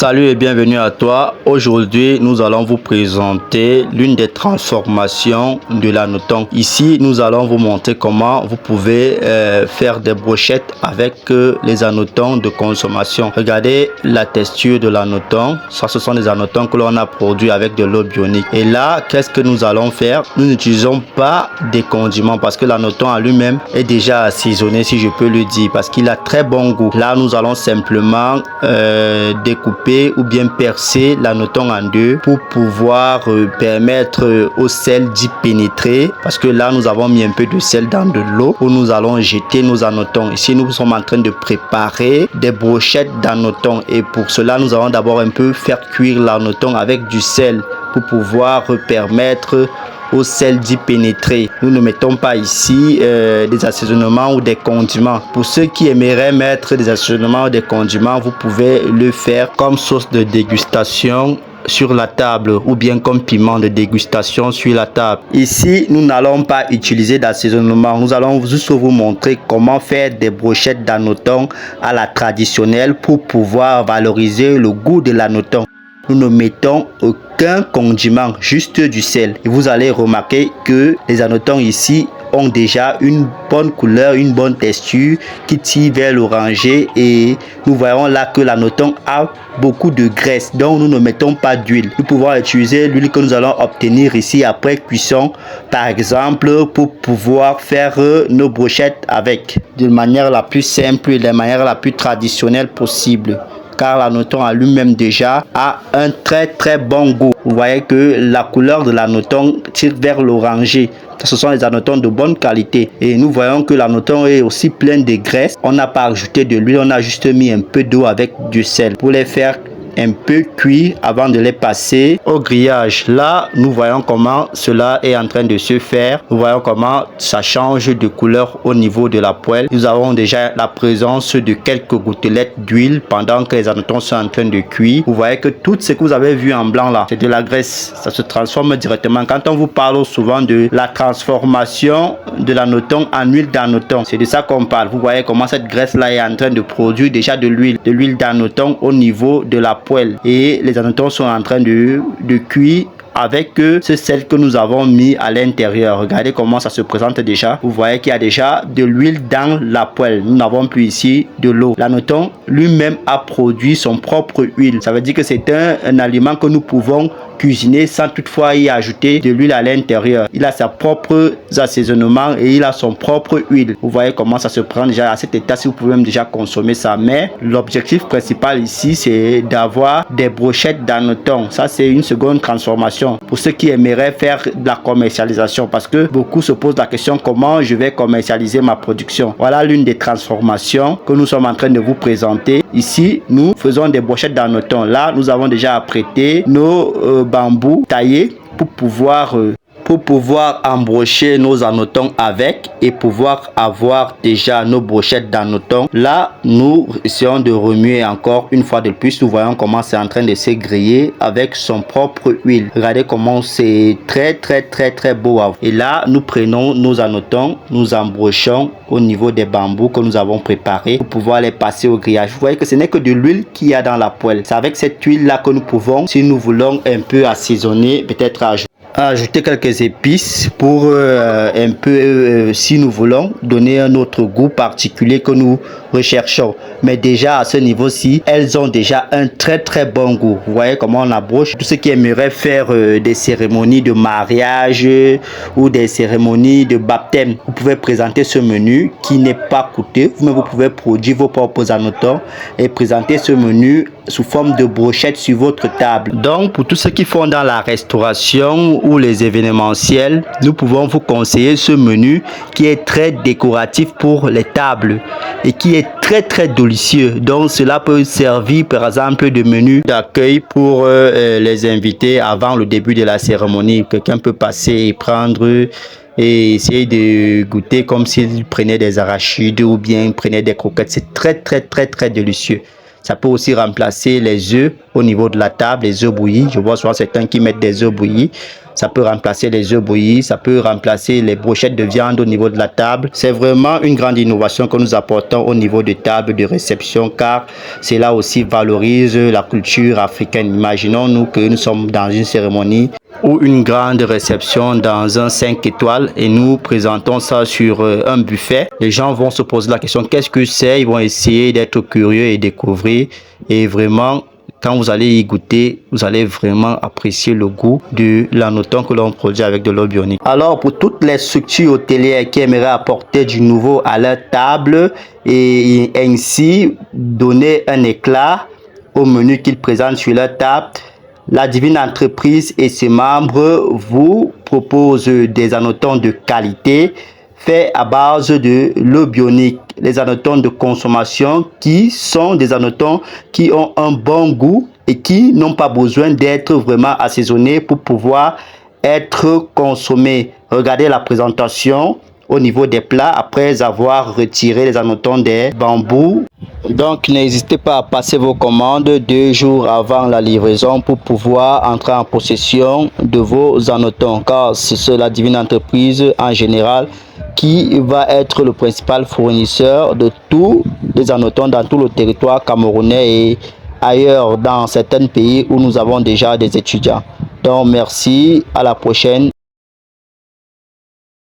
Salut et bienvenue à toi. Aujourd'hui, nous allons vous présenter l'une des transformations de l'anneton. Ici, nous allons vous montrer comment vous pouvez faire des brochettes avec les annotons de consommation. Regardez la texture de l'anneton. Ça, ce sont des annotons que l'on a produits avec de l'eau bionique. Et là, qu'est-ce que nous allons faire? Nous n'utilisons pas des condiments parce que l'anneton en lui-même est déjà assaisonné, si je peux le dire, parce qu'il a très bon goût. Là, nous allons simplement découper ou bien percer l'anneton en deux pour pouvoir permettre au sel d'y pénétrer, parce que là nous avons mis un peu de sel dans de l'eau où nous allons jeter nos annetons. Ici nous sommes en train de préparer des brochettes d'annetons et pour cela nous allons d'abord un peu faire cuire l'anneton avec du sel pour pouvoir permettre au sel d'y pénétrer. Nous ne mettons pas ici des assaisonnements ou des condiments. Pour ceux qui aimeraient mettre des assaisonnements ou des condiments, vous pouvez le faire comme sauce de dégustation sur la table ou bien comme piment de dégustation sur la table. Ici, nous n'allons pas utiliser d'assaisonnement. Nous allons juste vous montrer comment faire des brochettes d'anneton à la traditionnelle pour pouvoir valoriser le goût de l'anneton. Nous ne mettons aucun condiment, juste du sel. Et vous allez remarquer que les annetons ici ont déjà une bonne couleur, une bonne texture qui tire vers l'orangé et nous voyons là que l'anneton a beaucoup de graisse, donc nous ne mettons pas d'huile. Nous pouvons utiliser l'huile que nous allons obtenir ici après cuisson, par exemple, pour pouvoir faire nos brochettes avec de manière la plus simple et de manière la plus traditionnelle possible, car l'anneton à lui-même déjà a un très bon goût. Vous voyez que la couleur de l'anneton tire vers l'orangé. Ce sont des annetons de bonne qualité et nous voyons que l'anneton est aussi plein de graisse. On n'a pas ajouté de l'huile, on a juste mis un peu d'eau avec du sel pour les faire un peu cuire avant de les passer au grillage. Là, nous voyons comment cela est en train de se faire. Nous voyons comment ça change de couleur au niveau de la poêle. Nous avons déjà la présence de quelques gouttelettes d'huile pendant que les annetons sont en train de cuire. Vous voyez que tout ce que vous avez vu en blanc là, c'est de la graisse. Ça se transforme directement. Quand on vous parle souvent de la transformation de l'anneton en huile d'anneton, c'est de ça qu'on parle. Vous voyez comment cette graisse là est en train de produire déjà de l'huile d'anneton au niveau de la poêle et les annetons sont en train de cuire avec ce sel que nous avons mis à l'intérieur. Regardez comment ça se présente déjà. Vous voyez qu'il y a déjà de l'huile dans la poêle. Nous n'avons plus ici de l'eau. L'anneton lui-même a produit son propre huile. Ça veut dire que c'est un aliment que nous pouvons cuisiner sans toutefois y ajouter de l'huile à l'intérieur. Il a sa propre assaisonnement et il a son propre huile. Vous voyez comment ça se prend déjà à cet état, si vous pouvez même déjà consommer ça. Mais l'objectif principal ici, c'est d'avoir des brochettes d'anneton. Ça, c'est une seconde transformation pour ceux qui aimeraient faire de la commercialisation, parce que beaucoup se posent la question comment je vais commercialiser ma production. Voilà l'une des transformations que nous sommes en train de vous présenter. Ici, nous faisons des brochettes d'anneton. Là, nous avons déjà apprêté nos bambous taillés pour pouvoir embrocher nos annetons avec et pouvoir avoir déjà nos brochettes d'anneton. Là, nous essayons de remuer encore une fois de plus. Nous voyons comment c'est en train de se griller avec son propre huile. Regardez comment c'est très beau. Et là, nous prenons nos annetons, nous embrochons au niveau des bambous que nous avons préparés pour pouvoir les passer au grillage. Vous voyez que ce n'est que de l'huile qu'il y a dans la poêle. C'est avec cette huile là que nous pouvons, si nous voulons un peu assaisonner, peut-être ajouter quelques épices pour un peu, si nous voulons donner un autre goût particulier que nous recherchons. Mais déjà à ce niveau-ci, elles ont déjà un très bon goût. Vous voyez comment on abroche. Tous ceux qui aimeraient faire des cérémonies de mariage ou des cérémonies de baptême, vous pouvez présenter ce menu qui n'est pas coûteux. Vous pouvez produire vos propres annetons et présenter ce menu sous forme de brochette sur votre table. Donc pour tous ceux qui font dans la restauration ou les événementiels, nous pouvons vous conseiller ce menu qui est très décoratif pour les tables et qui est très délicieux. Donc cela peut servir par exemple de menu d'accueil pour les invités avant le début de la cérémonie. Quelqu'un peut passer et prendre et essayer de goûter comme s'il prenait des arachides ou bien prenait des croquettes. C'est très délicieux. Ça peut aussi remplacer les œufs au niveau de la table, les œufs bouillis. Je vois souvent certains qui mettent des œufs bouillis. Ça peut remplacer les œufs bouillis, ça peut remplacer les brochettes de viande au niveau de la table. C'est vraiment une grande innovation que nous apportons au niveau de table de réception, car cela aussi valorise la culture africaine. Imaginons-nous que nous sommes dans une cérémonie ou une grande réception dans un 5 étoiles et nous présentons ça sur un buffet. Les gens vont se poser la question, qu'est-ce que c'est? Ils vont essayer d'être curieux et découvrir. Et vraiment, quand vous allez y goûter, vous allez vraiment apprécier le goût de l'anoton que l'on produit avec de l'eau bionique. Alors, pour toutes les structures hôtelières qui aimeraient apporter du nouveau à leur table et ainsi donner un éclat au menu qu'ils présentent sur leur table, la Divine Entreprise et ses membres vous proposent des anotons de qualité faits à base de l'eau bionique. Les anotons de consommation qui sont des anotons qui ont un bon goût et qui n'ont pas besoin d'être vraiment assaisonnés pour pouvoir être consommés. Regardez la présentation au niveau des plats après avoir retiré les anotons des bambous. Donc n'hésitez pas à passer vos commandes 2 jours avant la livraison pour pouvoir entrer en possession de vos anotons, car c'est la Divine Entreprise en général qui va être le principal fournisseur de tous les anotons dans tout le territoire camerounais et ailleurs dans certains pays où nous avons déjà des étudiants. Donc merci, à la prochaine.